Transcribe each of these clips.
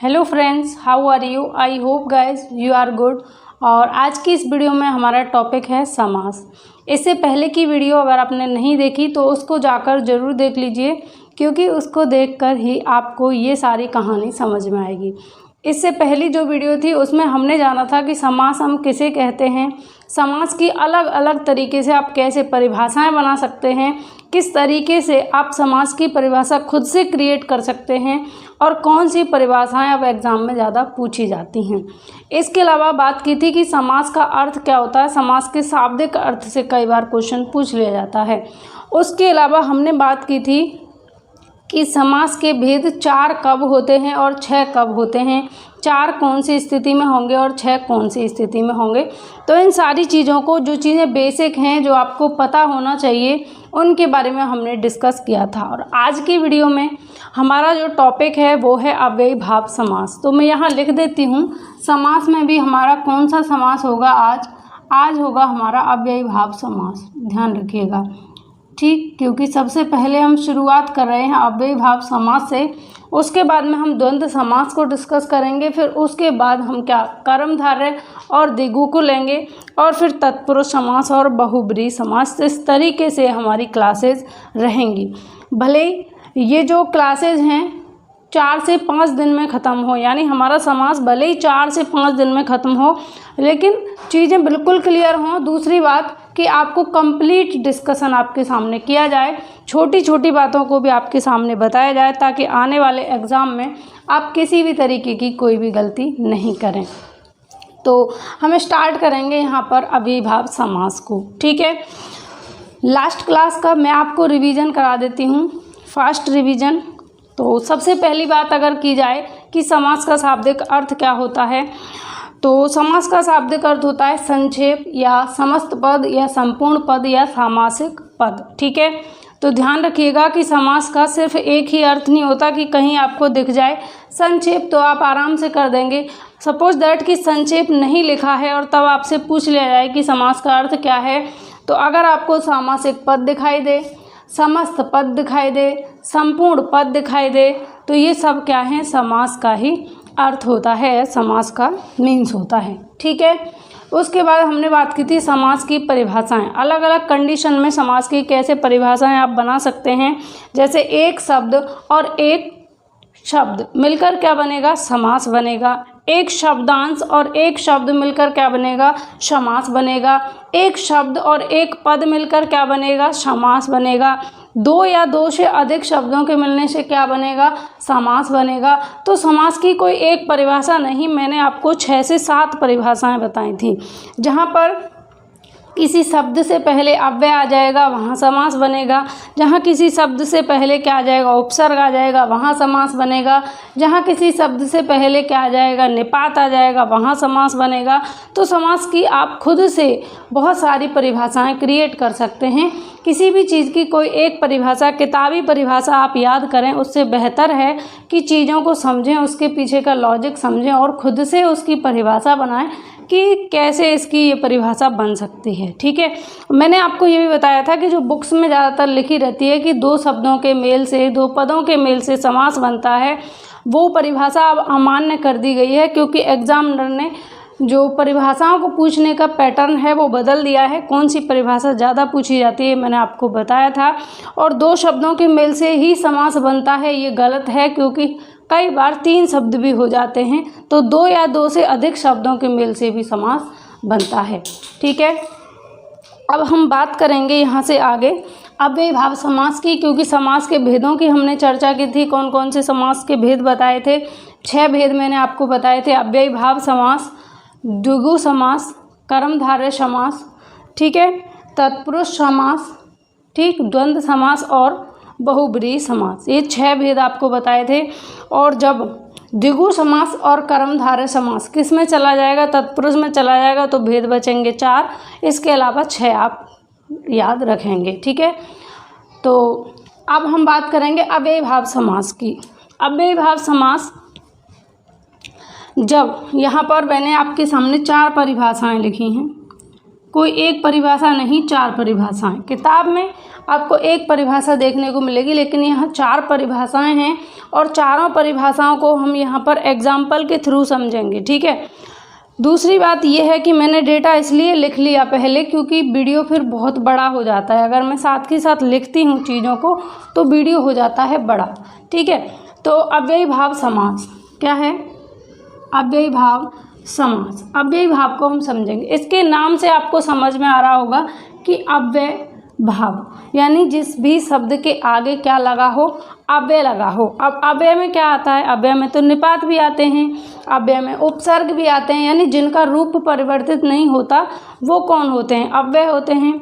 Hello friends, how are you? I hope guys you are good. और आज की इस वीडियो में हमारा टॉपिक है समास। इससे पहले की वीडियो अगर आपने नहीं देखी तो उसको जाकर ज़रूर देख लीजिए, क्योंकि उसको देखकर ही आपको ये सारी कहानी समझ में आएगी। इससे पहली जो वीडियो थी उसमें हमने जाना था कि समास हम किसे कहते हैं, समास की अलग अलग तरीके से आप कैसे परिभाषाएं बना सकते हैं, किस तरीके से आप समास की परिभाषा खुद से क्रिएट कर सकते हैं और कौन सी परिभाषाएं अब एग्ज़ाम में ज़्यादा पूछी जाती हैं। इसके अलावा बात की थी कि समास का अर्थ क्या होता है, समास के शाब्दिक अर्थ से कई बार क्वेश्चन पूछ लिया जाता है। उसके अलावा हमने बात की थी कि समास के भेद 4 कब होते हैं और 6 कब होते हैं, 4 कौन सी स्थिति में होंगे और 6 कौन सी स्थिति में होंगे। तो इन सारी चीज़ों को, जो चीज़ें बेसिक हैं, जो आपको पता होना चाहिए, उनके बारे में हमने डिस्कस किया था। और आज की वीडियो में हमारा जो टॉपिक है वो है अव्ययी भाव समास। तो मैं यहाँ लिख देती हूँ, समास में भी हमारा कौन सा समास होगा आज होगा हमारा अव्ययी भाव समास। ध्यान रखिएगा, ठीक, क्योंकि सबसे पहले हम शुरुआत कर रहे हैं अव्ययी भाव समास से। उसके बाद में हम द्वंद्व समास को डिस्कस करेंगे, फिर उसके बाद हम क्या कर्मधारय और द्विगु को लेंगे, और फिर तत्पुरुष समास और बहुब्रीहि समास। इस तरीके से हमारी क्लासेज रहेंगी। भले ये जो क्लासेज हैं 4 से 5 दिन में ख़त्म हो, यानी हमारा समास भले ही 4 से 5 दिन में ख़त्म हो, लेकिन चीज़ें बिल्कुल क्लियर हों। दूसरी बात कि आपको कंप्लीट डिस्कशन आपके सामने किया जाए, छोटी छोटी बातों को भी आपके सामने बताया जाए, ताकि आने वाले एग्ज़ाम में आप किसी भी तरीके की कोई भी गलती नहीं करें। तो हम स्टार्ट करेंगे यहाँ पर अव्ययी भाव समास को, ठीक है। लास्ट क्लास का मैं आपको रिवीजन करा देती हूँ, फास्ट रिवीजन। तो सबसे पहली बात अगर की जाए कि समास का शाब्दिक अर्थ क्या होता है, तो समास का शाब्दिक अर्थ होता है संक्षेप या समस्त पद या संपूर्ण पद या सामासिक पद, ठीक है। तो ध्यान रखिएगा कि समास का सिर्फ एक ही अर्थ नहीं होता कि कहीं आपको दिख जाए संक्षेप तो आप आराम से कर देंगे। सपोज दैट कि संक्षेप नहीं लिखा है और तब आपसे पूछ लिया जाए कि समास का अर्थ क्या है, तो अगर आपको सामासिक पद दिखाई दे, समस्त पद दिखाई दे, संपूर्ण पद दिखाई दे, तो ये सब क्या है, समास का ही अर्थ होता है, समास का मीन्स होता है, ठीक है। उसके बाद हमने बात की थी समास की परिभाषाएं। अलग अलग कंडीशन में समास की कैसे परिभाषाएं आप बना सकते हैं। जैसे एक शब्द और एक शब्द मिलकर क्या बनेगा, समास बनेगा। एक शब्दांश और एक शब्द मिलकर क्या बनेगा, समास बनेगा। एक शब्द और एक पद मिलकर क्या बनेगा, समास बनेगा। 2 या 2 से अधिक शब्दों के मिलने से क्या बनेगा, समास बनेगा। तो समास की कोई एक परिभाषा नहीं, मैंने आपको 6 से 7 परिभाषाएं बताई थी। जहाँ पर किसी शब्द से पहले अव्यय आ जाएगा वहाँ समास बनेगा, जहाँ किसी शब्द से पहले क्या आ जाएगा, उपसर्ग आ जाएगा, वहाँ समास बनेगा, जहाँ किसी शब्द से पहले क्या आ जाएगा, निपात आ जाएगा, वहाँ समास बनेगा। तो समास की आप खुद से बहुत सारी परिभाषाएं क्रिएट कर सकते हैं। किसी भी चीज़ की कोई एक परिभाषा, किताबी परिभाषा आप याद करें, उससे बेहतर है कि चीज़ों को समझें, उसके पीछे का लॉजिक समझें और खुद से उसकी परिभाषा बनाएं कि कैसे इसकी ये परिभाषा बन सकती है, ठीक है। मैंने आपको ये भी बताया था कि जो बुक्स में ज़्यादातर लिखी रहती है कि 2 शब्दों के मेल से, 2 पदों के मेल से समास बनता है, वो परिभाषा अब अमान्य कर दी गई है, क्योंकि एग्जामिनर ने जो परिभाषाओं को पूछने का पैटर्न है वो बदल दिया है। कौन सी परिभाषा ज़्यादा पूछी जाती है मैंने आपको बताया था। और 2 शब्दों के मेल से ही समास बनता है, ये गलत है, क्योंकि कई बार 3 शब्द भी हो जाते हैं। तो 2 या 2 से अधिक शब्दों के मेल से भी समास बनता है, ठीक है। अब हम बात करेंगे यहाँ से आगे अव्ययी भाव समास की, क्योंकि समास के भेदों की हमने चर्चा की थी। कौन कौन से समास के भेद बताए थे, 6 भेद मैंने आपको बताए थे। अव्ययी भाव समास, द्विगु समास, कर्मधारय समास, ठीक है, तत्पुरुष समास, ठीक, द्वंद्व समास और बहुब्रीहि समास। ये 6 भेद आपको बताए थे। और जब द्विगु समास और कर्मधारय समास किस में चला जाएगा, तत्पुरुष में चला जाएगा, तो भेद बचेंगे 4। इसके अलावा 6 आप याद रखेंगे, ठीक है। तो अब हम बात करेंगे अव्ययी भाव समास की। अव्ययी भाव समास, जब यहाँ पर मैंने आपके सामने 4 परिभाषाएं लिखी हैं, कोई एक परिभाषा नहीं, 4 परिभाषाएं। किताब में आपको एक परिभाषा देखने को मिलेगी, लेकिन यहाँ 4 परिभाषाएं हैं और चारों परिभाषाओं को हम यहाँ पर एग्जाम्पल के थ्रू समझेंगे, ठीक है। दूसरी बात यह है कि मैंने डेटा इसलिए लिख लिया पहले क्योंकि वीडियो फिर बहुत बड़ा हो जाता है। अगर मैं साथ के साथ लिखती हूँ चीज़ों को तो वीडियो हो जाता है बड़ा, ठीक है। तो अव्ययी भाव समास क्या है? अव्ययी भाव समास। अव्ययी भाव को हम समझेंगे। इसके नाम से आपको समझ में आ रहा होगा कि अव्यय भाव यानी जिस भी शब्द के आगे क्या लगा हो, अव्यय लगा हो। अब अव्यय में क्या आता है? अव्यय में तो निपात भी आते हैं, अव्यय में उपसर्ग भी आते हैं, यानी जिनका रूप परिवर्तित नहीं होता वो कौन होते हैं? अव्यय होते हैं।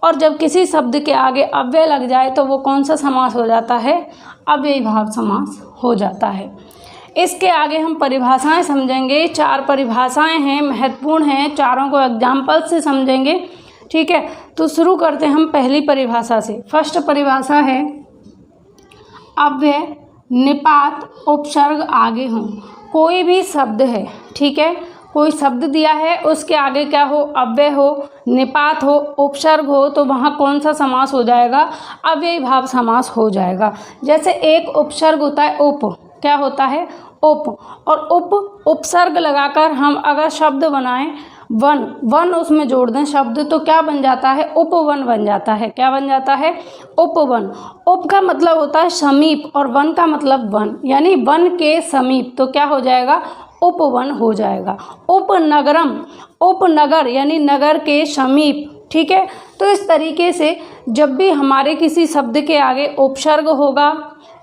और जब किसी शब्द के आगे अव्यय लग जाए तो वो कौन सा समास हो जाता है? अव्ययी भाव समास हो जाता है। इसके आगे हम परिभाषाएं समझेंगे। 4 परिभाषाएं हैं, महत्वपूर्ण हैं, चारों को एग्जाम्पल से समझेंगे, ठीक है। तो शुरू करते हैं हम पहली परिभाषा से। फर्स्ट परिभाषा है अव्यय निपात उपसर्ग आगे हो। कोई भी शब्द है, ठीक है, कोई शब्द दिया है, उसके आगे क्या हो? अव्यय हो, निपात हो, उपसर्ग हो, तो वहाँ कौन सा समास हो जाएगा? अव्ययी भाव समास हो जाएगा। जैसे एक उपसर्ग होता है उप, क्या होता है? उप। और उपसर्ग लगाकर हम अगर शब्द बनाएं वन उसमें जोड़ दें शब्द, तो क्या बन जाता है? उपवन बन जाता है। क्या बन जाता है? उपवन। उप का मतलब होता है समीप और वन का मतलब वन, यानी वन के समीप, तो क्या हो जाएगा? उपवन हो जाएगा। उपनगरम, उपनगर यानी नगर के समीप, ठीक है। तो इस तरीके से जब भी हमारे किसी शब्द के आगे उपसर्ग होगा,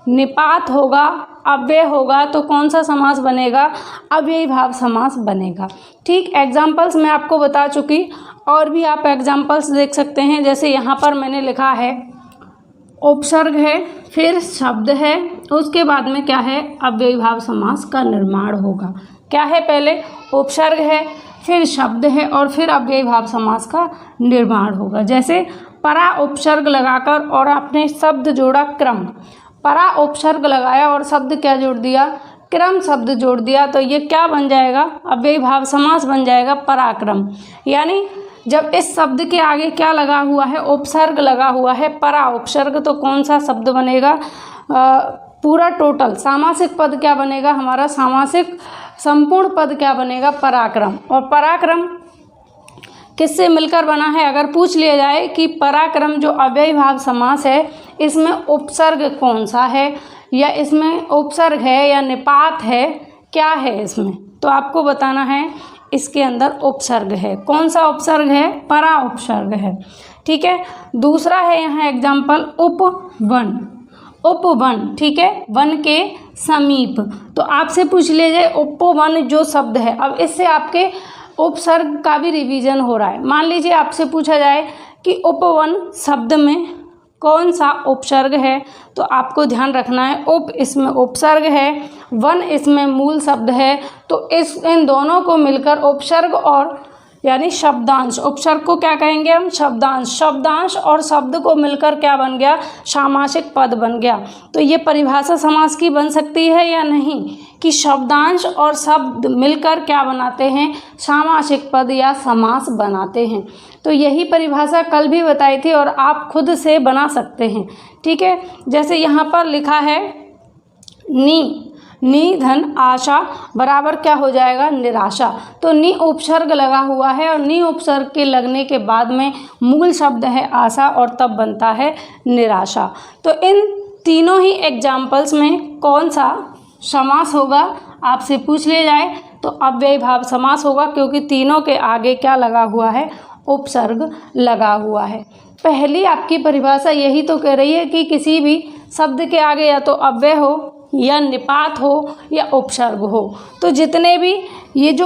निपात होगा, अव्यय होगा, तो कौन सा समास बनेगा? अव्ययी भाव समास बनेगा, ठीक। एग्जाम्पल्स मैं आपको बता चुकी, और भी आप एग्जाम्पल्स देख सकते हैं। जैसे यहाँ पर मैंने लिखा है उपसर्ग है, फिर शब्द है, उसके बाद में क्या है? अव्ययी भाव समास का निर्माण होगा। क्या है? पहले उपसर्ग है, फिर शब्द है और फिर अव्ययी भाव समास का निर्माण होगा। जैसे परा उपसर्ग लगाकर और आपने शब्द जोड़ा क्रम, परा उपसर्ग लगाया और शब्द क्या जोड़ दिया? क्रम शब्द जोड़ दिया, तो ये क्या बन जाएगा? अव्ययी भाव समास बन जाएगा, पराक्रम। यानी जब इस शब्द के आगे क्या लगा हुआ है? उपसर्ग लगा हुआ है, परा उपसर्ग, तो कौन सा शब्द बनेगा? पूरा टोटल सामासिक पद क्या बनेगा हमारा? सामासिक संपूर्ण पद क्या बनेगा? पराक्रम। और पराक्रम किससे मिलकर बना है? अगर पूछ लिया जाए कि पराक्रम जो अव्ययी भाव समास है, इसमें उपसर्ग कौन सा है, या इसमें उपसर्ग है या निपात है, क्या है इसमें, तो आपको बताना है इसके अंदर उपसर्ग है। कौन सा उपसर्ग है? परा उपसर्ग है, ठीक है। दूसरा है यहाँ एग्जाम्पल उपवन, उपवन, ठीक है, वन के समीप। तो आपसे पूछ लिया जाए उपवन जो शब्द है, अब इससे आपके उपसर्ग का भी रिवीजन हो रहा है। मान लीजिए आपसे पूछा जाए कि उपवन शब्द में कौन सा उपसर्ग है, तो आपको ध्यान रखना है उप इसमें उपसर्ग है, वन इसमें मूल शब्द है, तो इन दोनों को मिलकर उपसर्ग और यानी शब्दांश, उपसर्ग को क्या कहेंगे हम? शब्दांश। शब्दांश और शब्द को मिलकर क्या बन गया? सामासिक पद बन गया। तो ये परिभाषा समास की बन सकती है या नहीं, कि शब्दांश और शब्द मिलकर क्या बनाते हैं? सामासिक पद या समास बनाते हैं। तो यही परिभाषा कल भी बताई थी और आप खुद से बना सकते हैं, ठीक है। जैसे यहाँ पर लिखा है नी धन आशा बराबर क्या हो जाएगा? निराशा। तो नी उपसर्ग लगा हुआ है और नी उपसर्ग के लगने के बाद में मूल शब्द है आशा और तब बनता है निराशा। तो इन तीनों ही एग्जाम्पल्स में कौन सा समास होगा आपसे पूछ लिया जाए तो अव्ययी भाव समास होगा, क्योंकि तीनों के आगे क्या लगा हुआ है? उपसर्ग लगा हुआ है। पहली आपकी परिभाषा यही तो कह रही है कि किसी भी शब्द के आगे या तो अव्यय हो या निपात हो या उपसर्ग हो, तो जितने भी ये जो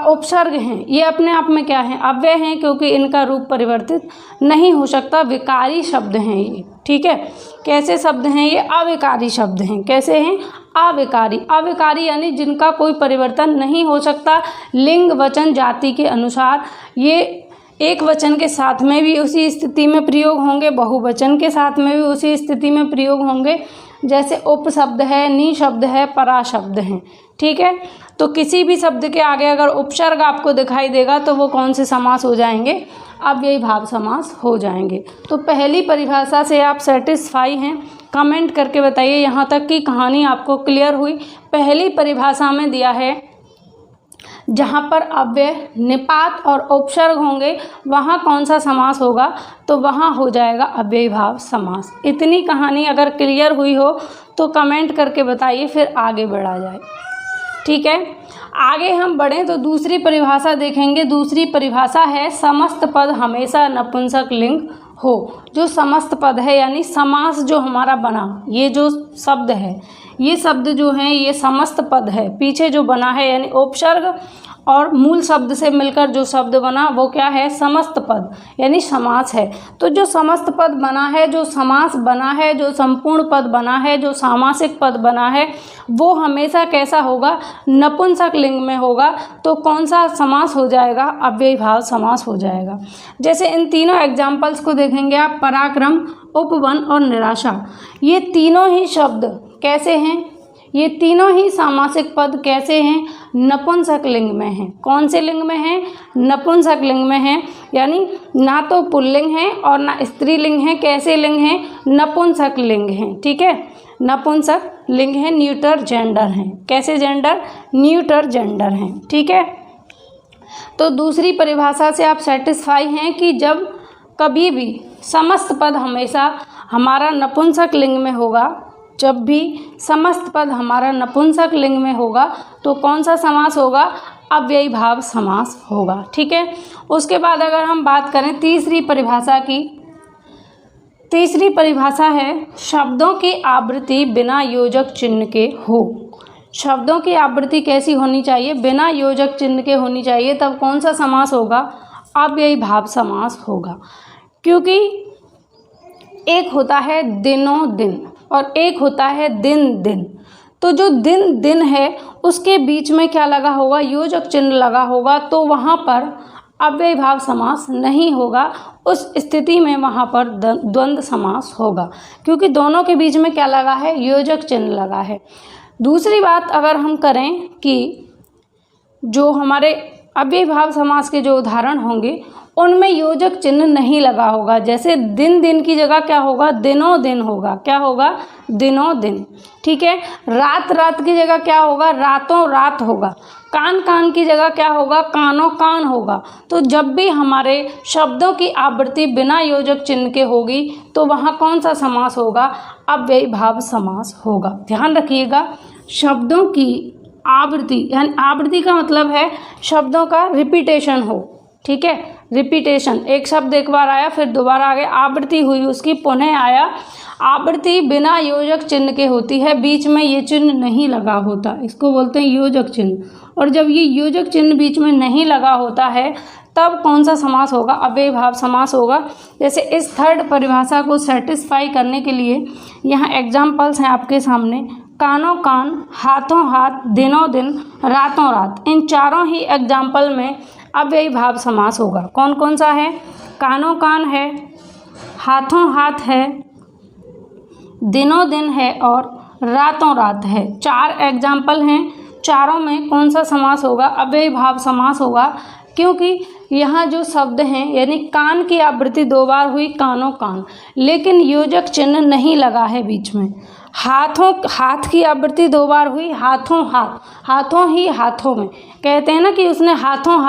उपसर्ग हैं ये अपने आप में क्या हैं? अव्यय हैं, क्योंकि इनका रूप परिवर्तित नहीं हो सकता, विकारी शब्द हैं ये, ठीक है। कैसे शब्द हैं ये? अविकारी शब्द हैं। कैसे हैं? अविकारी। अविकारी यानी जिनका कोई परिवर्तन नहीं हो सकता, लिंग वचन जाति के अनुसार। ये एक वचन के साथ में भी उसी स्थिति में प्रयोग होंगे, बहुवचन के साथ में भी उसी स्थिति में प्रयोग होंगे। जैसे उप शब्द है, नी शब्द है, परा शब्द हैं, ठीक है। तो किसी भी शब्द के आगे अगर उपसर्ग आपको दिखाई देगा तो वो कौन से समास हो जाएंगे? अव्ययी भाव समास हो जाएंगे। तो पहली परिभाषा से आप सेटिस्फाई हैं? कमेंट करके बताइए यहाँ तक की कहानी आपको क्लियर हुई। पहली परिभाषा में दिया है जहाँ पर अव्यय, निपात और उपसर्ग होंगे वहाँ कौन सा समास होगा, तो वहाँ हो जाएगा अव्ययी भाव समास। इतनी कहानी अगर क्लियर हुई हो तो कमेंट करके बताइए, फिर आगे बढ़ा जाए। ठीक है, आगे हम बढ़ें तो दूसरी परिभाषा देखेंगे। दूसरी परिभाषा है समस्त पद हमेशा नपुंसक लिंग हो। जो समस्त पद है यानी समास जो हमारा बना, ये जो शब्द है, ये शब्द जो हैं ये समस्त पद है। पीछे जो बना है यानी उपसर्ग और मूल शब्द से मिलकर जो शब्द बना वो क्या है, समस्त पद यानी समास है। तो जो समस्त पद बना है, जो समास बना है, जो संपूर्ण पद बना है, जो सामासिक पद बना है, वो हमेशा कैसा होगा, नपुंसक लिंग में होगा। तो कौन सा समास हो जाएगा, अव्ययी भाव समास हो जाएगा। जैसे इन तीनों एग्जाम्पल्स को देखेंगे आप, पराक्रम, उपवन और निराशा, ये तीनों ही शब्द कैसे हैं, ये तीनों ही सामासिक पद कैसे हैं, नपुंसक लिंग में हैं। कौन से लिंग में हैं, नपुंसक लिंग में हैं, यानी ना तो पुल्लिंग है और ना स्त्रीलिंग है। कैसे लिंग हैं, नपुंसक लिंग हैं। ठीक है, नपुंसक लिंग है, न्यूटर जेंडर हैं। कैसे जेंडर, न्यूटर जेंडर हैं। ठीक है, तो दूसरी परिभाषा से आप सेटिस्फाई हैं कि जब कभी भी समस्त पद हमेशा हमारा नपुंसक लिंग में होगा, जब भी समस्त पद हमारा नपुंसक लिंग में होगा तो कौन सा समास होगा, अव्ययी भाव समास होगा। ठीक है, उसके बाद अगर हम बात करें तीसरी परिभाषा की, तीसरी परिभाषा है शब्दों की आवृत्ति बिना योजक चिन्ह के हो। शब्दों की आवृत्ति कैसी होनी चाहिए, बिना योजक चिन्ह के होनी चाहिए, तब कौन सा समास होगा, अव्ययी भाव समास होगा। क्योंकि एक होता है दिनों दिन और एक होता है दिन दिन। तो जो दिन दिन है उसके बीच में क्या लगा होगा, योजक चिन्ह लगा होगा, तो वहाँ पर अव्ययी भाव समास नहीं होगा। उस स्थिति में वहाँ पर द्वंद्व समास होगा, क्योंकि दोनों के बीच में क्या लगा है, योजक चिन्ह लगा है। दूसरी बात अगर हम करें कि जो हमारे अव्ययी भाव समास के जो उदाहरण होंगे उनमें योजक चिन्ह नहीं लगा होगा। जैसे दिन दिन की जगह क्या होगा, दिनों दिन होगा। क्या होगा, दिनों दिन। ठीक है, रात रात की जगह क्या होगा, रातों रात होगा। कान कान की जगह क्या होगा, कानों कान होगा। तो जब भी हमारे शब्दों की आवृत्ति बिना योजक चिन्ह के होगी तो वहाँ कौन सा समास होगा, अव्ययी भाव समास होगा। ध्यान रखिएगा, शब्दों की आवृत्ति यानी आवृत्ति का मतलब है शब्दों का रिपीटेशन हो। ठीक है, रिपीटेशन, एक शब्द एक बार आया फिर दोबारा आ गया, आवृत्ति हुई उसकी, पुनः आया। आवृत्ति बिना योजक चिन्ह के होती है, बीच में ये चिन्ह नहीं लगा होता, इसको बोलते हैं योजक चिन्ह। और जब ये योजक चिन्ह बीच में नहीं लगा होता है तब कौन सा समास होगा, अव्ययी भाव समास होगा। जैसे इस थर्ड परिभाषा को सेटिस्फाई करने के लिए यहाँ एग्जाम्पल्स हैं आपके सामने, कानों कान, हाथों हाथ, दिनों दिन, रातों रात। इन चारों ही एग्जाम्पल में अव्ययी भाव समास होगा। कौन कौन सा है, कानों कान है, हाथों हाथ है, दिनों दिन है और रातों रात है। चार एग्जाम्पल हैं, चारों में कौन सा समास होगा, अव्ययी भाव समास होगा। क्योंकि यहाँ जो शब्द हैं यानी कान की आवृत्ति दो बार हुई, कानों कान, लेकिन योजक चिन्ह नहीं लगा है बीच में। हाथों हाथ की आवृत्ति दो बार हुई, हाथों हाथ, हाथों ही हाथों में। कहते हैं ना कि उसने हाथों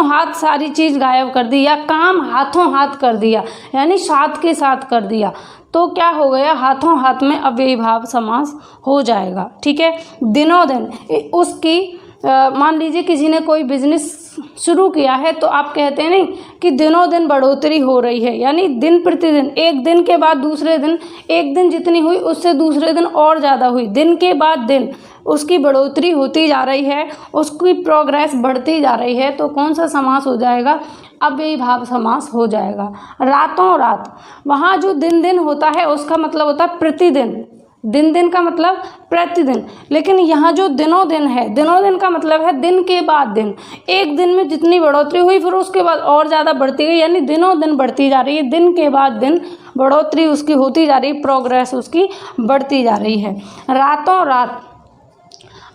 हाथ सारी चीज़ गायब कर दी, या काम हाथों हाथ कर दिया यानी साथ के साथ कर दिया। तो क्या हो गया, हाथों हाथ में अव्ययी भाव समास हो जाएगा। ठीक है, दिनों दिन, उसकी मान लीजिए किसी ने कोई बिजनेस शुरू किया है तो आप कहते हैं नहीं कि दिनों दिन बढ़ोतरी हो रही है, यानी दिन प्रतिदिन, एक दिन के बाद दूसरे दिन, एक दिन जितनी हुई उससे दूसरे दिन और ज़्यादा हुई, दिन के बाद दिन उसकी बढ़ोतरी होती जा रही है, उसकी प्रोग्रेस बढ़ती जा रही है। तो कौन सा समास हो जाएगा, अव्ययी भाव समास हो जाएगा। रातों रात, वहाँ जो दिन दिन होता है उसका मतलब होता है प्रतिदिन, दिन दिन का मतलब प्रतिदिन, लेकिन यहाँ जो दिनों दिन है, दिनों दिन का मतलब है दिन के बाद दिन। एक दिन में जितनी बढ़ोतरी हुई फिर उसके बाद और ज़्यादा बढ़ती गई, यानी दिनों दिन बढ़ती जा रही है, दिन के बाद दिन बढ़ोतरी उसकी होती जा रही है, प्रोग्रेस उसकी बढ़ती जा रही है। रातों रात,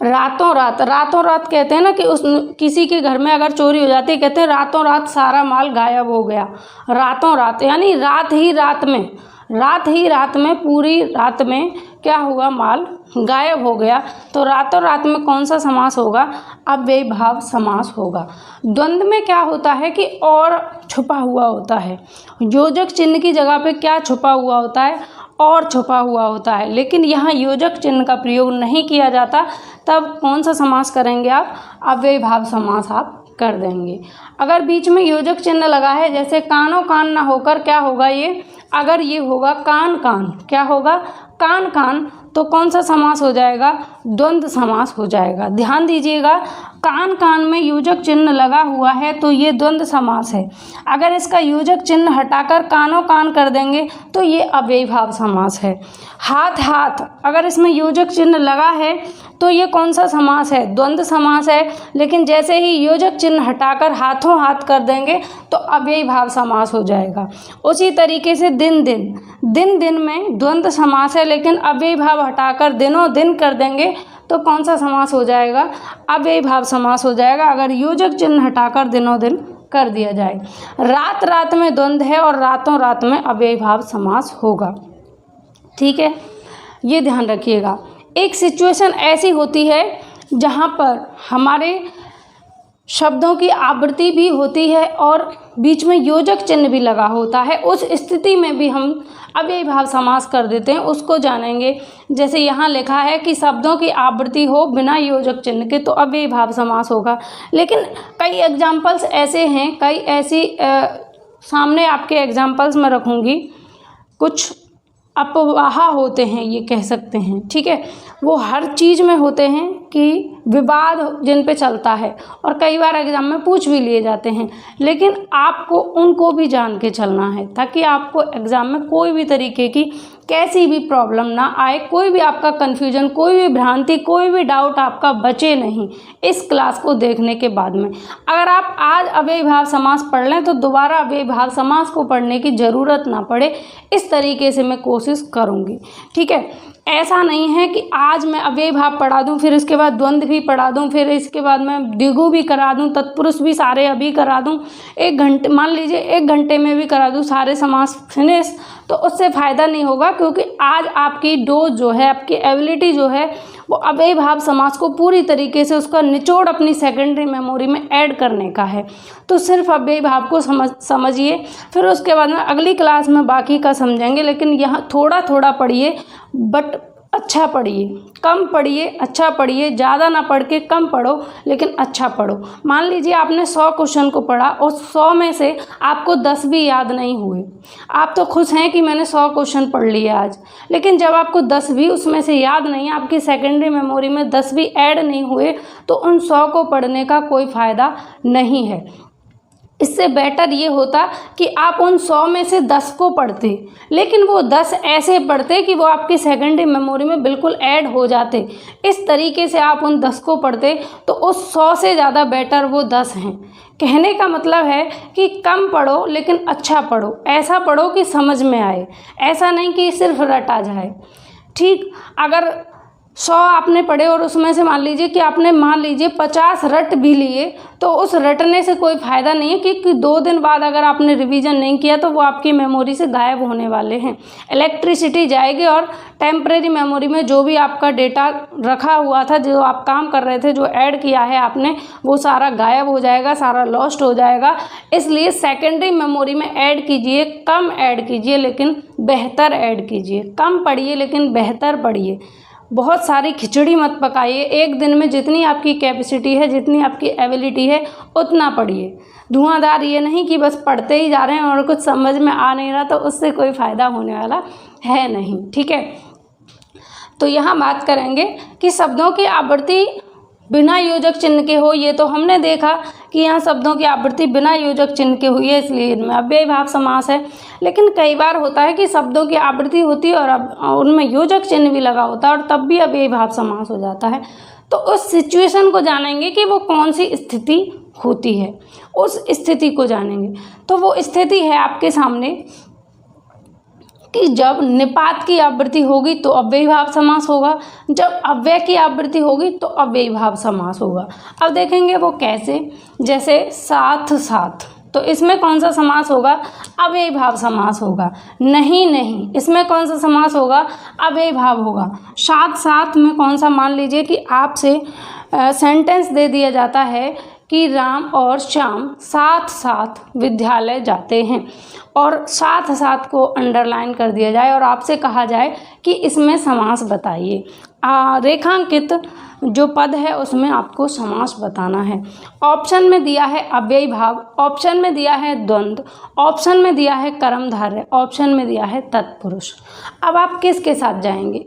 रातों रात, रातों रात कहते हैं ना कि उस किसी के घर में अगर चोरी हो जाती है, कहते हैं रातों रात सारा माल गायब हो गया। रातों रात यानी रात ही रात में पूरी रात में क्या हुआ, माल गायब हो गया। तो रातों रात में कौन सा समास होगा, अव्ययीभाव समास होगा। द्वंद्व में क्या होता है कि और छुपा हुआ होता है, योजक चिन्ह की जगह पे क्या छुपा हुआ होता है, और छुपा हुआ होता है। लेकिन यहाँ योजक चिन्ह का प्रयोग नहीं किया जाता, तब कौन सा समास करेंगे आप, अव्ययीभाव समास आप कर देंगे। अगर बीच में योजक चिन्ह लगा है, जैसे कानो कान ना होकर क्या होगा ये, अगर ये होगा कान कान, क्या होगा, कान कान, तो कौन सा समास हो जाएगा, द्वंद्व समास हो जाएगा। ध्यान दीजिएगा, कान कान में योजक चिन्ह लगा हुआ है तो ये द्वंद्व समास है। अगर इसका योजक चिन्ह हटाकर कानो कान कर देंगे तो ये अव्ययीभाव समास है। हाथ हाथ, अगर इसमें योजक चिन्ह लगा है तो ये कौन सा समास है, द्वंद्व समास है। लेकिन जैसे ही योजक चिन्ह हटाकर हाथों हाथ कर देंगे तो अव्ययीभाव समास हो जाएगा। उसी तरीके से दिन दिन, दिन दिन में द्वंद्व समास है, लेकिन अव्ययीभाव हटाकर दिनों दिन कर देंगे तो कौन सा समास हो जाएगा, अव्ययीभाव समास हो जाएगा, अगर योजक चिन्ह हटाकर दिनों दिन कर दिया जाए। रात रात में द्वंद्व है और रातों रात में अव्ययीभाव समास होगा। ठीक है, ये ध्यान रखिएगा। एक सिचुएशन ऐसी होती है जहाँ पर हमारे शब्दों की आवृत्ति भी होती है और बीच में योजक चिन्ह भी लगा होता है, उस स्थिति में भी हम अव्ययीभाव समास कर देते हैं, उसको जानेंगे। जैसे यहाँ लिखा है कि शब्दों की आवृत्ति हो बिना योजक चिन्ह के तो अव्ययीभाव समास होगा। लेकिन कई एग्जाम्पल्स ऐसे हैं, कई ऐसी सामने आपके एग्जाम्पल्स में रखूँगी, कुछ अपवाह होते हैं, ये कह सकते हैं। ठीक है, वो हर चीज़ में होते हैं कि विवाद जिन पे चलता है और कई बार एग्जाम में पूछ भी लिए जाते हैं, लेकिन आपको उनको भी जान के चलना है ताकि आपको एग्ज़ाम में कोई भी तरीके की कैसी भी प्रॉब्लम ना आए, कोई भी आपका कन्फ्यूजन, कोई भी भ्रांति, कोई भी डाउट आपका बचे नहीं इस क्लास को देखने के बाद में। अगर आप आज अव्ययीभाव समास पढ़ लें तो दोबारा अव्ययीभाव समास को पढ़ने की ज़रूरत ना पड़े, इस तरीके से मैं कोशिश करूँगी। ठीक है, ऐसा नहीं है कि आज मैं अव्ययीभाव पढ़ा दूं, फिर इसके बाद द्वंद्व भी पढ़ा दूं, फिर इसके बाद मैं द्विगु भी करा दूं, तत्पुरुष भी सारे अभी करा दूं, 1 घंटे, मान लीजिए 1 घंटे में भी करा दूं सारे समास फिनिश, तो उससे फ़ायदा नहीं होगा। क्योंकि आज आपकी डोज जो है, आपकी एबिलिटी जो है, वो अव्ययीभाव समास को पूरी तरीके से उसका निचोड़ अपनी सेकेंडरी मेमोरी में ऐड करने का है। तो सिर्फ अव्ययीभाव को समझिए, फिर उसके बाद में अगली क्लास में बाकी का समझेंगे। लेकिन यहाँ थोड़ा थोड़ा पढ़िए, बट अच्छा पढ़िए, कम पढ़िए, अच्छा पढ़िए, ज़्यादा ना पढ़ के कम पढ़ो लेकिन अच्छा पढ़ो। मान लीजिए आपने 100 क्वेश्चन को पढ़ा और 100 में से आपको 10 भी याद नहीं हुए, आप तो खुश हैं कि मैंने 100 क्वेश्चन पढ़ लिए आज, लेकिन जब आपको 10 भी उसमें से याद नहीं, आपकी सेकेंडरी मेमोरी में 10 भी ऐड नहीं हुए, तो उन 100 को पढ़ने का कोई फ़ायदा नहीं है। इससे बेटर ये होता कि आप उन 100 में से 10 को पढ़ते, लेकिन वो 10 ऐसे पढ़ते कि वो आपकी सेकेंडरी मेमोरी में बिल्कुल ऐड हो जाते। इस तरीके से आप उन 10 को पढ़ते तो उस 100 से ज़्यादा बेटर वो 10 हैं। कहने का मतलब है कि कम पढ़ो लेकिन अच्छा पढ़ो, ऐसा पढ़ो कि समझ में आए, ऐसा नहीं कि सिर्फ रटा जाए। ठीक, अगर 100 आपने पढ़े और उसमें से मान लीजिए 50 रट भी लिए, तो उस रटने से कोई फ़ायदा नहीं है, क्योंकि 2 दिन बाद अगर आपने रिवीजन नहीं किया तो वो आपकी मेमोरी से गायब होने वाले हैं। इलेक्ट्रिसिटी जाएगी और टेम्परेरी मेमोरी में जो भी आपका डेटा रखा हुआ था, जो आप काम कर रहे थे, जो ऐड किया है आपने, वो सारा गायब हो जाएगा, सारा लॉस्ट हो जाएगा। इसलिए सेकेंडरी मेमोरी में ऐड कीजिए, कम ऐड कीजिए लेकिन बेहतर ऐड कीजिए। कम पढ़िए लेकिन बेहतर पढ़िए। बहुत सारी खिचड़ी मत पकाइए। एक दिन में जितनी आपकी कैपेसिटी है, जितनी आपकी एबिलिटी है, उतना पढ़िए। धुआंधार ये नहीं कि बस पढ़ते ही जा रहे हैं और कुछ समझ में आ नहीं रहा, तो उससे कोई फ़ायदा होने वाला है नहीं। ठीक है, तो यहाँ बात करेंगे कि शब्दों की आवृत्ति बिना योजक चिन्ह के हो। ये तो हमने देखा कि यहाँ शब्दों की आवृत्ति बिना योजक चिन्ह के हुई है, इसलिए इनमें अव्ययीभाव समास है। लेकिन कई बार होता है कि शब्दों की आवृत्ति होती है और अब उनमें योजक चिन्ह भी लगा होता है और तब भी अव्ययीभाव समास हो जाता है। तो उस सिचुएशन को जानेंगे कि वो कौन सी स्थिति होती है, उस स्थिति को जानेंगे। तो वो स्थिति है आपके सामने कि जब निपात की आवृत्ति होगी तो अव्ययी भाव समास होगा, जब अव्यय की आवृत्ति होगी तो अव्ययी भाव समास होगा। अब देखेंगे वो कैसे, जैसे साथ साथ, तो इसमें कौन सा समास होगा, अव्ययी भाव समास होगा। नहीं नहीं, इसमें कौन सा समास होगा, अव्ययी भाव होगा। साथ साथ में कौन सा, मान लीजिए कि आपसे सेंटेंस दे दिया जाता है कि राम और श्याम साथ साथ विद्यालय जाते हैं, और साथ साथ को अंडरलाइन कर दिया जाए और आपसे कहा जाए कि इसमें समास बताइए। रेखांकित जो पद है उसमें आपको समास बताना है। ऑप्शन में दिया है अव्ययी भाव, ऑप्शन में दिया है द्वंद्व, ऑप्शन में दिया है कर्मधारय, ऑप्शन में दिया है तत्पुरुष। अब आप किसके साथ जाएंगे,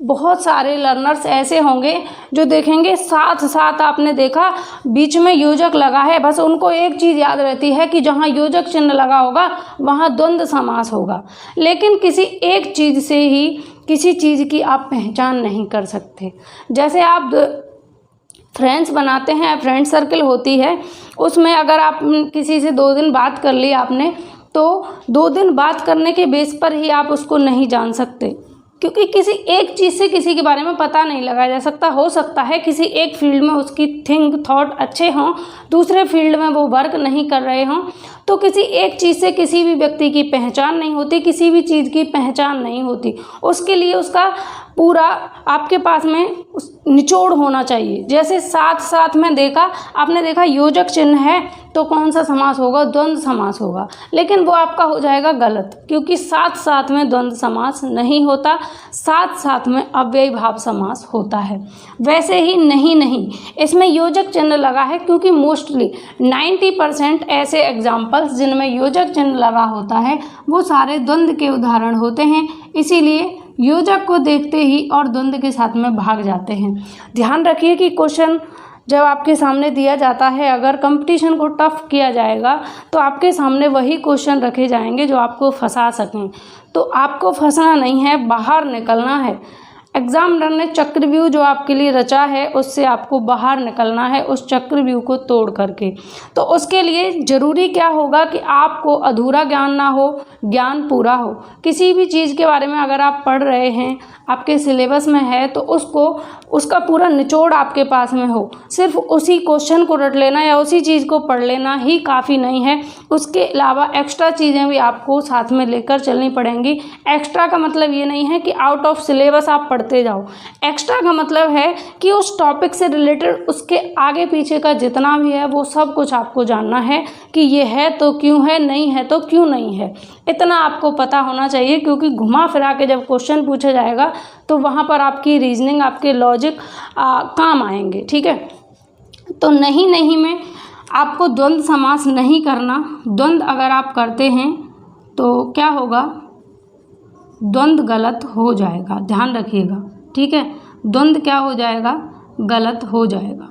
बहुत सारे लर्नर्स ऐसे होंगे जो देखेंगे साथ साथ, आपने देखा बीच में योजक लगा है, बस उनको एक चीज़ याद रहती है कि जहाँ योजक चिन्ह लगा होगा वहाँ द्वंद्व समास होगा, लेकिन किसी एक चीज़ से ही किसी चीज़ की आप पहचान नहीं कर सकते। जैसे आप फ्रेंड्स बनाते हैं, फ्रेंड सर्कल होती है, उसमें अगर आप किसी से 2 दिन बात कर ली आपने, तो 2 दिन बात करने के बेस पर ही आप उसको नहीं जान सकते, क्योंकि किसी एक चीज़ से किसी के बारे में पता नहीं लगाया जा सकता। हो सकता है किसी एक फील्ड में उसकी थॉट अच्छे हों, दूसरे फील्ड में वो वर्क नहीं कर रहे हों, तो किसी एक चीज़ से किसी भी व्यक्ति की पहचान नहीं होती, किसी भी चीज़ की पहचान नहीं होती। उसके लिए उसका पूरा आपके पास में निचोड़ होना चाहिए। जैसे साथ साथ में देखा, आपने देखा योजक चिन्ह है तो कौन सा समास होगा, द्वंद्व समास होगा, लेकिन वो आपका हो जाएगा गलत, क्योंकि साथ साथ में द्वंद्व समास नहीं होता, साथ साथ में अव्ययी भाव समास होता है। वैसे ही नहीं, इसमें योजक चिन्ह लगा है, क्योंकि मोस्टली 90% ऐसे एग्जाम्पल्स जिनमें योजक चिन्ह लगा होता है वो सारे द्वंद्व के उदाहरण होते हैं, इसीलिए योजक को देखते ही और द्वंद्व के साथ में भाग जाते हैं। ध्यान रखिए कि क्वेश्चन जब आपके सामने दिया जाता है, अगर कंपटीशन को टफ किया जाएगा तो आपके सामने वही क्वेश्चन रखे जाएंगे जो आपको फंसा सकें। तो आपको फंसना नहीं है, बाहर निकलना है। एग्जामिनर ने चक्रव्यूह जो आपके लिए रचा है उससे आपको बाहर निकलना है, उस चक्रव्यूह को तोड़ करके। तो उसके लिए ज़रूरी क्या होगा कि आपको अधूरा ज्ञान ना हो, ज्ञान पूरा हो। किसी भी चीज़ के बारे में अगर आप पढ़ रहे हैं, आपके सिलेबस में है, तो उसका पूरा निचोड़ आपके पास में हो। सिर्फ उसी क्वेश्चन को रट लेना या उसी चीज़ को पढ़ लेना ही काफ़ी नहीं है, उसके अलावा एक्स्ट्रा चीज़ें भी आपको साथ में लेकर चलनी पड़ेंगी। एक्स्ट्रा का मतलब ये नहीं है कि आउट ऑफ सिलेबस आप पढ़ते जाओ। एक्स्ट्रा का मतलब है कि उस टॉपिक से रिलेटेड उसके आगे पीछे का जितना भी है वो सब कुछ आपको जानना है कि ये है तो क्यों है, नहीं है तो क्यों नहीं है, इतना आपको पता होना चाहिए। क्योंकि घुमा फिरा के जब क्वेश्चन पूछा जाएगा तो वहाँ पर आपकी रीजनिंग, आपके लॉजिक काम आएंगे। ठीक है, तो नहीं में आपको द्वंद्व समास नहीं करना। द्वंद्व अगर आप करते हैं तो क्या होगा, द्वंद्व गलत हो जाएगा, ध्यान रखिएगा। ठीक है, द्वंद्व क्या हो जाएगा, गलत हो जाएगा।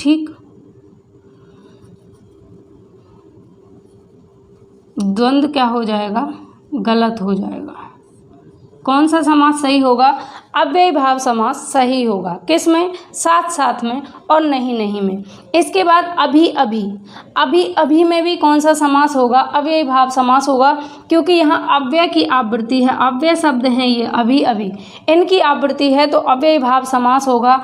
ठीक, द्वंद्व क्या हो जाएगा, गलत हो जाएगा। कौन सा समास सही होगा, अव्ययी भाव समास सही होगा। किस में, साथ साथ में और नहीं में। इसके बाद अभी में भी कौन सा समास होगा, अव्ययी भाव समास होगा, क्योंकि यहाँ अव्यय की आवृत्ति है, अव्यय शब्द हैं ये अभी, इनकी आवृत्ति है तो अव्ययी भाव समास होगा।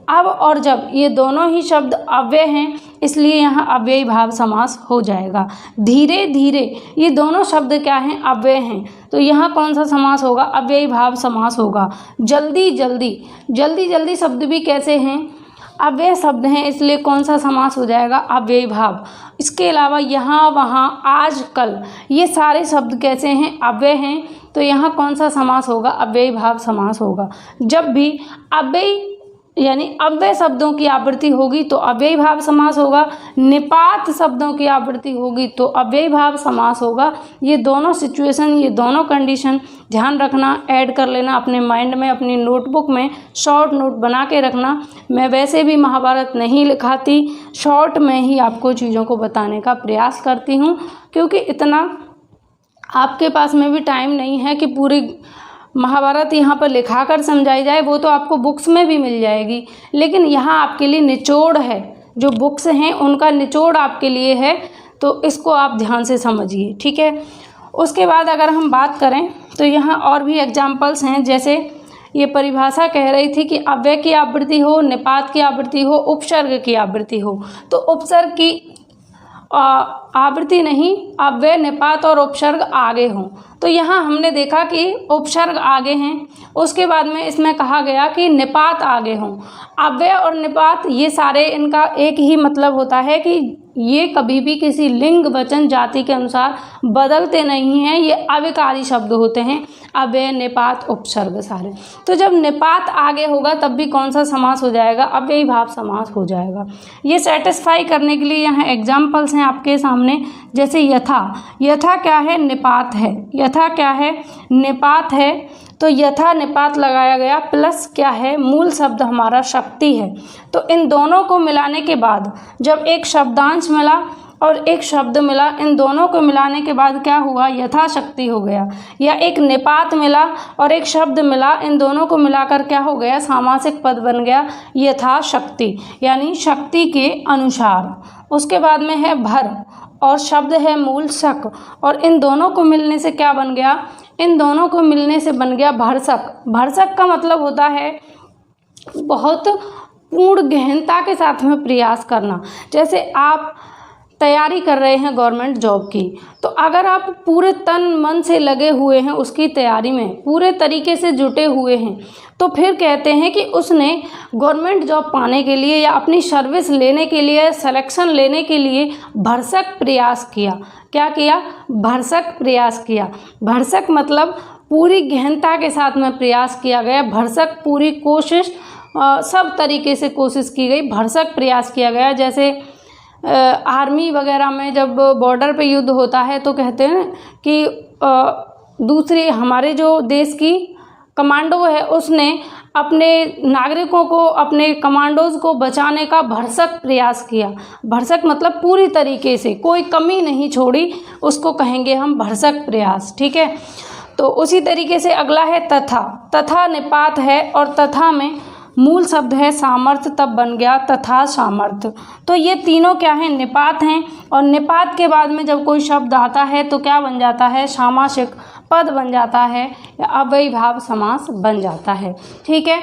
अब और जब ये दोनों ही शब्द अव्यय हैं, इसलिए यहाँ अव्ययी भाव समास हो जाएगा। धीरे धीरे ये दोनों शब्द क्या हैं, अव्यय हैं, तो यहाँ कौन सा समास होगा, अव्ययी भाव समास होगा। जल्दी शब्द भी कैसे हैं, अव्यय शब्द हैं, इसलिए कौन सा समास हो जाएगा, अव्ययी भाव। इसके अलावा यहाँ, वहाँ, आज, कल, ये सारे शब्द कैसे हैं, अव्यय हैं, तो यहाँ कौन सा समास होगा, अव्ययी भाव समास होगा। जब भी अव्यय यानी अव्यय शब्दों की आवृत्ति होगी तो अव्ययी भाव समास होगा, निपात शब्दों की आवृत्ति होगी तो अव्ययी भाव समास होगा। ये दोनों सिचुएशन, ये दोनों कंडीशन ध्यान रखना, ऐड कर लेना अपने माइंड में, अपनी नोटबुक में शॉर्ट नोट बना के रखना। मैं वैसे भी महाभारत नहीं लिखाती, शॉर्ट में ही आपको चीज़ों को बताने का प्रयास करती हूँ, क्योंकि इतना आपके पास में भी टाइम नहीं है कि पूरी महाभारत यहाँ पर लिखा कर समझाई जाए। वो तो आपको बुक्स में भी मिल जाएगी, लेकिन यहाँ आपके लिए निचोड़ है, जो बुक्स हैं उनका निचोड़ आपके लिए है, तो इसको आप ध्यान से समझिए। ठीक है, उसके बाद अगर हम बात करें तो यहाँ और भी एग्जाम्पल्स हैं, जैसे ये परिभाषा कह रही थी कि अव्यय की आवृत्ति हो, निपात की आवृत्ति हो, उपसर्ग की आवृत्ति हो। तो उपसर्ग की आवृत्ति नहीं, अव्यय, निपात और उपसर्ग आगे हों। तो यहाँ हमने देखा कि उपसर्ग आगे हैं, उसके बाद में इसमें कहा गया कि निपात आगे हों। अव्यय और निपात ये सारे इनका एक ही मतलब होता है कि ये कभी भी किसी लिंग, वचन, जाति के अनुसार बदलते नहीं हैं, ये अविकारी शब्द होते हैं, अव्यय, निपात, उपसर्ग सारे। तो जब निपात आगे होगा तब भी कौन सा समास हो जाएगा? अव्ययी भाव समास हो जाएगा। ये सेटिस्फाई करने के लिए यहाँ एग्जाम्पल्स हैं आपके सामने, जैसे यथा। यथा क्या है? निपात है। यथा क्या है? निपात है। तो यथा निपात लगाया गया, प्लस क्या है? मूल शब्द हमारा शक्ति है। तो इन दोनों को मिलाने के बाद जब एक शब्दांश मिला और एक शब्द मिला, इन दोनों को मिलाने के बाद क्या हुआ? यथाशक्ति हो गया। या एक निपात मिला और एक शब्द मिला, इन दोनों को मिलाकर क्या हो गया? सामासिक पद बन गया यथाशक्ति, यानी शक्ति के अनुसार। उसके बाद में है भर और शब्द है मूल शक, और इन दोनों को मिलने से क्या बन गया? इन दोनों को मिलने से बन गया भरसक। भरसक का मतलब होता है बहुत पूर्ण गहनता के साथ में प्रयास करना। जैसे आप तैयारी कर रहे हैं गवर्नमेंट जॉब की, तो अगर आप पूरे तन मन से लगे हुए हैं उसकी तैयारी में, पूरे तरीके से जुटे हुए हैं, तो फिर कहते हैं कि उसने गवर्नमेंट जॉब पाने के लिए या अपनी सर्विस लेने के लिए, सिलेक्शन लेने के लिए भरसक प्रयास किया। क्या किया? भरसक प्रयास किया। भरसक मतलब पूरी गहनता के साथ में प्रयास किया गया। भरसक पूरी कोशिश, सब तरीके से कोशिश की गई, भरसक प्रयास किया गया। जैसे आर्मी वगैरह में जब बॉर्डर पे युद्ध होता है तो कहते हैं कि दूसरे हमारे जो देश की कमांडो है उसने अपने नागरिकों को, अपने कमांडोज़ को बचाने का भरसक प्रयास किया। भरसक मतलब पूरी तरीके से, कोई कमी नहीं छोड़ी, उसको कहेंगे हम भरसक प्रयास। ठीक है। तो उसी तरीके से अगला है तथा। तथा निपात है और तथा में मूल शब्द है सामर्थ्य, तब बन गया तथा सामर्थ्य। तो ये तीनों क्या हैं? निपात हैं। और निपात के बाद में जब कोई शब्द आता है तो क्या बन जाता है? सामासिक पद बन जाता है या अव्ययी भाव समास बन जाता है। ठीक है,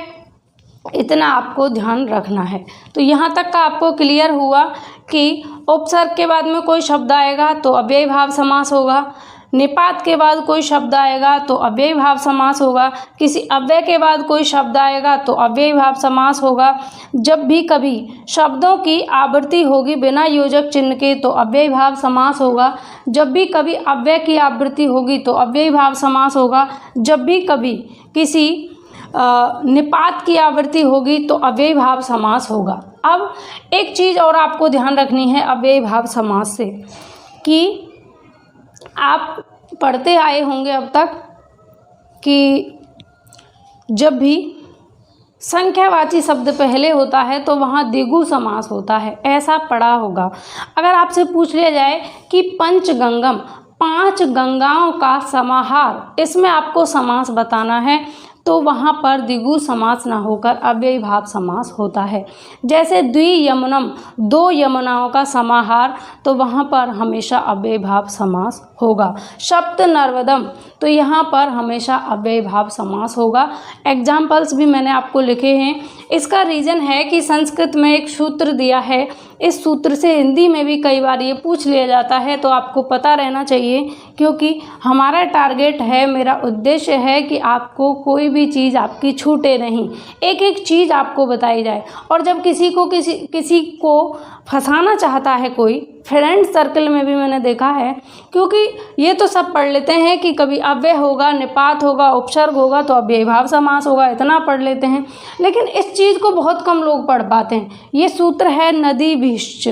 इतना आपको ध्यान रखना है। तो यहाँ तक का आपको क्लियर हुआ कि उपसर्ग के बाद में कोई शब्द आएगा तो अव्ययी भाव समास होगा, निपात के बाद कोई शब्द आएगा तो अव्ययी भाव समास होगा, किसी अव्यय के बाद कोई शब्द आएगा तो अव्ययी भाव समास होगा। जब भी कभी शब्दों की आवृत्ति होगी बिना योजक चिन्ह के तो अव्ययी भाव समास होगा। जब भी कभी अव्यय की आवृत्ति होगी तो अव्ययी भाव समास होगा। जब भी कभी किसी निपात की आवृत्ति होगी तो अव्ययी भाव समास होगा। अब एक चीज़ और आपको ध्यान रखनी है अव्ययी भाव समास से, कि आप पढ़ते आए होंगे अब तक कि जब भी संख्यावाची शब्द पहले होता है तो वहाँ द्विगु समास होता है, ऐसा पढ़ा होगा। अगर आपसे पूछ लिया जाए कि पंचगंगम, 5 गंगाओं का समाहार, इसमें आपको समास बताना है, तो वहाँ पर द्विगु समास ना होकर अव्ययी भाव समास होता है। जैसे द्वियमुनम, 2 यमुनाओं का समाहार, तो वहाँ पर हमेशा अव्ययी भाव समास होगा। सप्त नर्मदम, तो यहाँ पर हमेशा अव्ययी भाव समास होगा। एग्जाम्पल्स भी मैंने आपको लिखे हैं। इसका रीज़न है कि संस्कृत में एक सूत्र दिया है, इस सूत्र से हिंदी में भी कई बार ये पूछ लिया जाता है, तो आपको पता रहना चाहिए, क्योंकि हमारा टारगेट है, मेरा उद्देश्य है कि आपको कोई भी चीज़ आपकी छूटे नहीं, एक एक चीज़ आपको बताई जाए। और जब किसी को फंसाना चाहता है कोई, फ्रेंड सर्कल में भी मैंने देखा है, क्योंकि ये तो सब पढ़ लेते हैं कि कभी अव्यय होगा, निपात होगा, उपसर्ग होगा तो अव्ययी भाव समास होगा, इतना पढ़ लेते हैं, लेकिन इस चीज़ को बहुत कम लोग पढ़ पाते हैं। ये सूत्र है नदीभिश्च।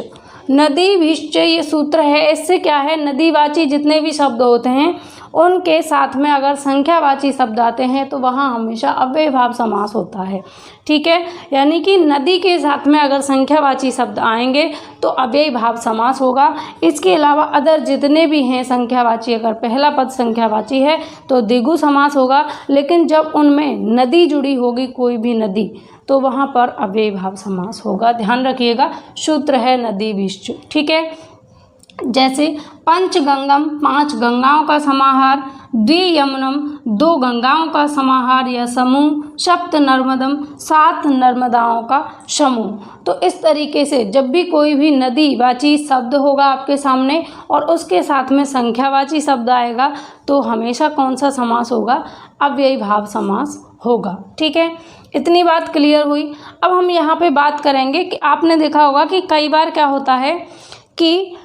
नदीभिश्च ये सूत्र है, इससे क्या है, नदीवाची जितने भी शब्द होते हैं उनके साथ में अगर संख्यावाची शब्द आते हैं तो वहाँ हमेशा अव्ययी भाव समास होता है। ठीक है, यानी कि नदी के साथ में अगर संख्यावाची शब्द आएंगे तो अव्ययी भाव समास होगा। इसके अलावा अदर जितने भी हैं संख्यावाची, अगर पहला पद संख्यावाची है तो द्विगु समास होगा, लेकिन जब उनमें नदी जुड़ी होगी, कोई भी नदी, तो वहाँ पर अव्ययी भाव समास होगा। ध्यान रखिएगा, सूत्र है नदीभिश्च। ठीक है, जैसे पंचगंगम 5 गंगाओं का समाहार, द्वियमुनम 2 गंगाओं का समाहार या समूह, सप्त नर्मदम 7 नर्मदाओं का समूह। तो इस तरीके से जब भी कोई भी नदीवाची शब्द होगा आपके सामने और उसके साथ में संख्यावाची शब्द आएगा तो हमेशा कौन सा समास होगा, अव्ययी भाव समास होगा। ठीक है, इतनी बात क्लियर हुई। अब हम यहाँ पे बात करेंगे कि आपने देखा होगा कि कई बार क्या होता है कि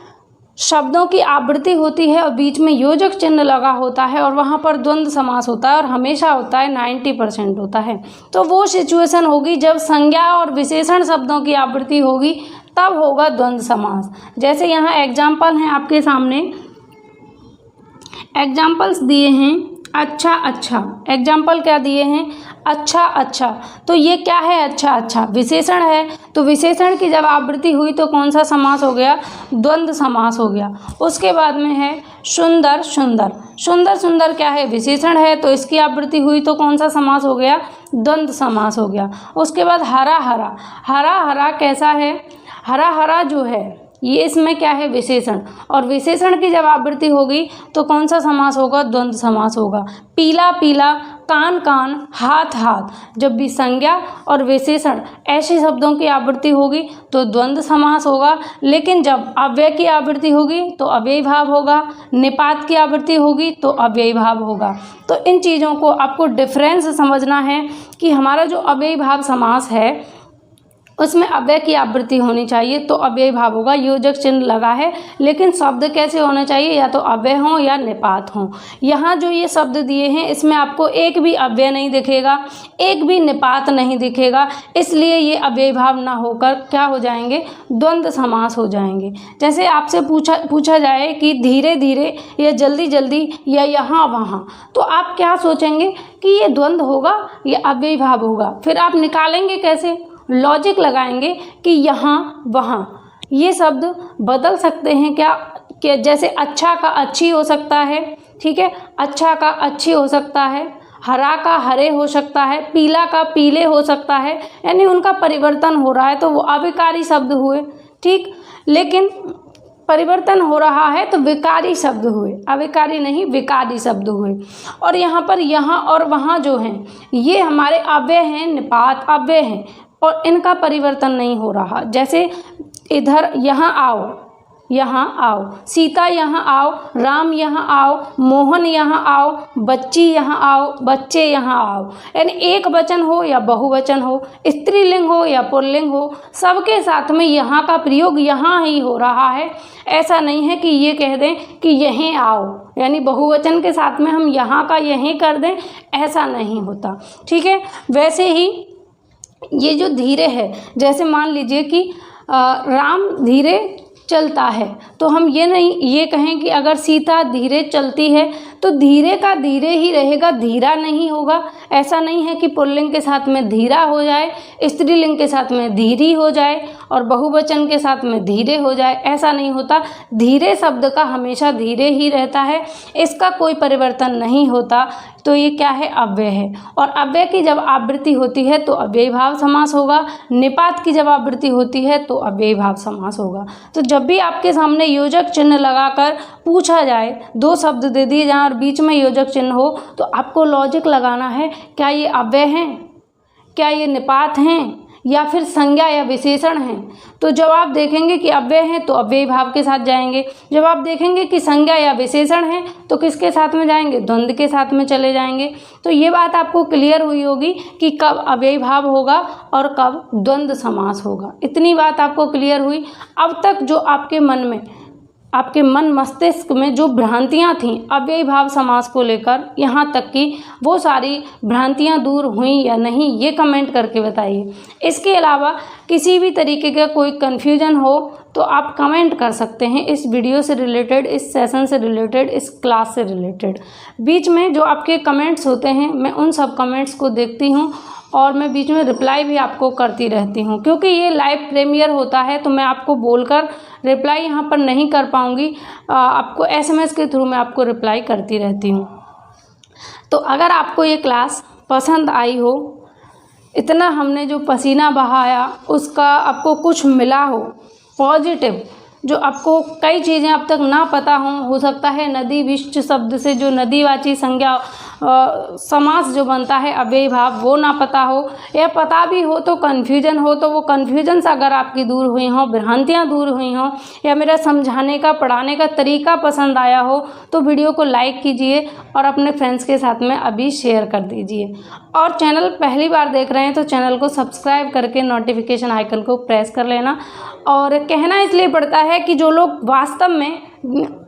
शब्दों की आवृत्ति होती है और बीच में योजक चिन्ह लगा होता है और वहाँ पर द्वंद्व समास होता है और हमेशा होता है, 90% होता है। तो वो सिचुएशन होगी जब संज्ञा और विशेषण शब्दों की आवृत्ति होगी, तब होगा द्वंद्व समास। जैसे यहाँ एग्जाम्पल हैं आपके सामने, एग्जाम्पल्स दिए हैं अच्छा अच्छा। एग्जाम्पल क्या दिए हैं, अच्छा अच्छा। तो ये क्या है, अच्छा अच्छा विशेषण है। तो विशेषण की जब आवृत्ति हुई तो कौन सा समास हो गया, द्वंद्व समास हो गया। उसके बाद में है सुंदर सुंदर। सुंदर सुंदर क्या है, विशेषण है, तो इसकी आवृत्ति हुई तो कौन सा समास हो गया, द्वंद्व समास हो गया। उसके बाद हरा हरा। हरा हरा कैसा है, हरा हरा जो है ये इसमें क्या है, विशेषण, और विशेषण की जब आवृत्ति होगी तो कौन सा समास होगा, द्वंद्व समास होगा। पीला पीला, कान कान, हाथ हाथ। जब भी संज्ञा और विशेषण ऐसे शब्दों की आवृत्ति होगी तो द्वंद्व समास होगा, लेकिन जब अव्यय की आवृत्ति होगी तो अव्ययी भाव होगा, निपात की आवृत्ति होगी तो अव्ययी भाव होगा। तो इन चीज़ों को आपको डिफरेंस समझना है कि हमारा जो अव्ययी भाव समास है उसमें अव्यय की आवृत्ति होनी चाहिए तो अव्ययी भाव होगा। योजक चिन्ह लगा है, लेकिन शब्द कैसे होने चाहिए, या तो अव्यय हों या निपात हों। यहाँ जो ये शब्द दिए हैं इसमें आपको एक भी अव्यय नहीं दिखेगा, एक भी निपात नहीं दिखेगा, इसलिए ये अव्ययी भाव ना होकर क्या हो जाएंगे, द्वंद्व समास हो जाएंगे। जैसे आपसे पूछा जाए कि धीरे धीरे या जल्दी जल्दी या यहाँ वहाँ, तो आप क्या सोचेंगे कि ये द्वंद्व होगा या अव्ययी भाव होगा। फिर आप निकालेंगे कैसे, लॉजिक लगाएंगे कि यहाँ वहाँ ये शब्द बदल सकते हैं क्या जैसे अच्छा का अच्छी हो सकता है, ठीक है, अच्छा का अच्छी हो सकता है, हरा का हरे हो सकता है, पीला का पीले हो सकता है, यानी उनका परिवर्तन हो रहा है तो वो अविकारी शब्द हुए। ठीक, लेकिन परिवर्तन हो रहा है तो विकारी शब्द हुए, अविकारी नहीं विकारी शब्द हुए। और यहाँ पर यहाँ और वहाँ जो हैं ये हमारे अव्यय हैं, निपात अव्यय हैं और इनका परिवर्तन नहीं हो रहा। जैसे इधर यहाँ आओ, यहाँ आओ, सीता यहाँ आओ, राम यहाँ आओ, मोहन यहाँ आओ, बच्ची यहाँ आओ, बच्चे यहाँ आओ, यानी एक वचन हो या बहुवचन हो, स्त्रीलिंग हो या पुल्लिंग हो, सबके साथ में यहाँ का प्रयोग यहाँ ही हो रहा है। ऐसा नहीं है कि ये कह दें कि यहीं आओ, यानी बहुवचन के साथ में हम यहाँ का यहीं कर दें, ऐसा नहीं होता। ठीक है, वैसे ही ये जो धीरे है, जैसे मान लीजिए कि राम धीरे चलता है, तो हम ये नहीं ये कहें कि अगर सीता धीरे चलती है तो धीरे का धीरे ही रहेगा, धीरा नहीं होगा। ऐसा नहीं है कि पुल्लिंग के साथ में धीरा हो जाए, स्त्रीलिंग के साथ में धीरी हो जाए और बहुवचन के साथ में धीरे हो जाए, ऐसा नहीं होता। धीरे शब्द का हमेशा धीरे ही रहता है, इसका कोई परिवर्तन नहीं होता। तो ये क्या है, अव्यय है। और अव्यय की जब आवृत्ति होती है तो अव्ययी भाव समास होगा, निपात की जब आवृत्ति होती है तो अव्ययी भाव समास होगा। तो जब भी आपके सामने योजक चिन्ह लगाकर पूछा जाए, 2 शब्द दे दिए जाएं और बीच में योजक चिन्ह हो, तो आपको लॉजिक लगाना है, क्या ये अव्यय हैं, क्या ये निपात हैं, या फिर संज्ञा या विशेषण हैं। तो जब आप देखेंगे कि अव्यय हैं तो अव्ययी भाव के साथ जाएंगे, जब आप देखेंगे कि संज्ञा या विशेषण हैं तो किसके साथ में जाएंगे, द्वंद्व के साथ में चले जाएंगे। तो ये बात आपको क्लियर हुई होगी कि कब अव्ययी भाव होगा और कब द्वंद्व समास होगा। इतनी बात आपको क्लियर हुई। अब तक जो आपके मन मस्तिष्क में जो भ्रांतियां थीं अव्ययी भाव समास को लेकर, यहाँ तक कि वो सारी भ्रांतियां दूर हुई या नहीं, ये कमेंट करके बताइए। इसके अलावा किसी भी तरीके का कोई कन्फ्यूजन हो तो आप कमेंट कर सकते हैं, इस वीडियो से रिलेटेड, इस सेशन से रिलेटेड, इस क्लास से रिलेटेड। बीच में जो आपके कमेंट्स होते हैं मैं उन सब कमेंट्स को देखती हूँ और मैं बीच में रिप्लाई भी आपको करती रहती हूँ, क्योंकि ये लाइव प्रीमियर होता है तो मैं आपको बोलकर रिप्लाई यहाँ पर नहीं कर पाऊँगी। आपको SMS के थ्रू मैं आपको रिप्लाई करती रहती हूँ। तो अगर आपको ये क्लास पसंद आई हो, इतना हमने जो पसीना बहाया उसका आपको कुछ मिला हो पॉजिटिव, जो आपको कई चीज़ें अब तक ना पता हों, हो सकता है नदी विष्ट शब्द से जो नदीवाची संज्ञा समास जो बनता है अव्ययी भाव वो ना पता हो, या पता भी हो तो कन्फ्यूजन हो, तो वो कन्फ्यूजन से अगर आपकी दूर हुई हों, भ्रांतियाँ दूर हुई हों, या मेरा समझाने का पढ़ाने का तरीका पसंद आया हो तो वीडियो को लाइक कीजिए और अपने फ्रेंड्स के साथ में अभी शेयर कर दीजिए। और चैनल पहली बार देख रहे हैं तो चैनल को सब्सक्राइब करके नोटिफिकेशन आइकन को प्रेस कर लेना। और कहना इसलिए पड़ता है कि जो लोग वास्तव में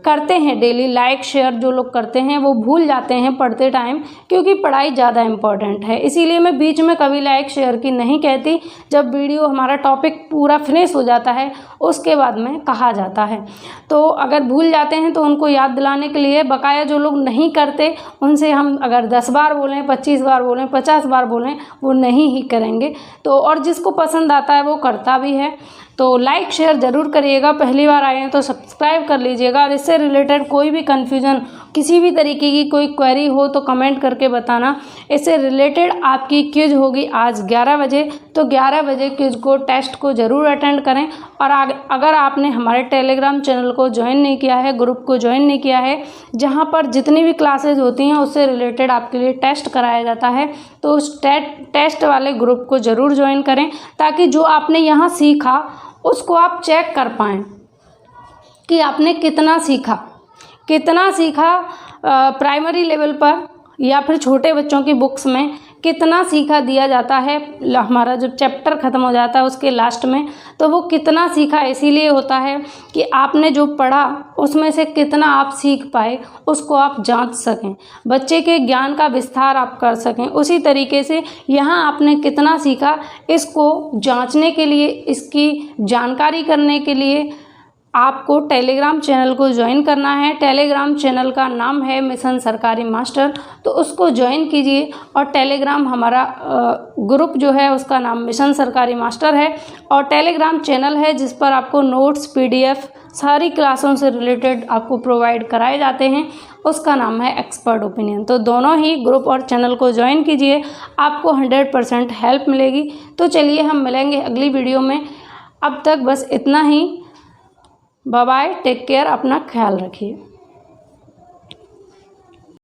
करते हैं डेली लाइक शेयर जो लोग करते हैं वो भूल जाते हैं पढ़ते टाइम, क्योंकि पढ़ाई ज़्यादा इम्पॉर्टेंट है। इसीलिए मैं बीच में कभी लाइक शेयर की नहीं कहती, जब वीडियो हमारा टॉपिक पूरा फिनिश हो जाता है उसके बाद में कहा जाता है। तो अगर भूल जाते हैं तो उनको याद दिलाने के लिए, बकाया जो लोग नहीं करते उनसे हम अगर 10 बार बोलें, 25 बार बोलें, 50 बार बोलें, वो नहीं ही करेंगे। तो और जिसको पसंद आता है वो करता भी है। तो लाइक शेयर ज़रूर करिएगा, पहली बार आए हैं तो सब्सक्राइब कर लीजिएगा। और इससे रिलेटेड कोई भी कन्फ्यूज़न, किसी भी तरीके की कोई क्वेरी हो तो कमेंट करके बताना। इससे रिलेटेड आपकी क्विज होगी आज 11 बजे, तो 11 बजे क्विज को टेस्ट को ज़रूर अटेंड करें। और अगर आपने हमारे टेलीग्राम चैनल को ज्वाइन नहीं किया है, ग्रुप को ज्वाइन नहीं किया है, जहाँ पर जितनी भी क्लासेज होती हैं उससे रिलेटेड आपके लिए टेस्ट कराया जाता है, तो उस टेस्ट वाले ग्रुप को ज़रूर ज्वाइन करें, ताकि जो आपने यहाँ सीखा उसको आप चेक कर पाएँ कि आपने कितना सीखा प्राइमरी लेवल पर, या फिर छोटे बच्चों की बुक्स में कितना सीखा दिया जाता है। हमारा जब चैप्टर ख़त्म हो जाता है उसके लास्ट में, तो वो कितना सीखा इसीलिए होता है कि आपने जो पढ़ा उसमें से कितना आप सीख पाए, उसको आप जांच सकें, बच्चे के ज्ञान का विस्तार आप कर सकें। उसी तरीके से यहाँ आपने कितना सीखा, इसको जांचने के लिए, इसकी जानकारी करने के लिए आपको टेलीग्राम चैनल को ज्वाइन करना है। टेलीग्राम चैनल का नाम है मिशन सरकारी मास्टर, तो उसको ज्वाइन कीजिए। और टेलीग्राम हमारा ग्रुप जो है उसका नाम मिशन सरकारी मास्टर है, और टेलीग्राम चैनल है जिस पर आपको नोट्स, पीडीएफ सारी क्लासों से रिलेटेड आपको प्रोवाइड कराए जाते हैं, उसका नाम है एक्सपर्ट ओपिनियन। तो दोनों ही ग्रुप और चैनल को ज्वाइन कीजिए, आपको 100% हेल्प मिलेगी। तो चलिए हम मिलेंगे अगली वीडियो में, अब तक बस इतना ही। बाय बाय, टेक केयर, अपना ख्याल रखिए।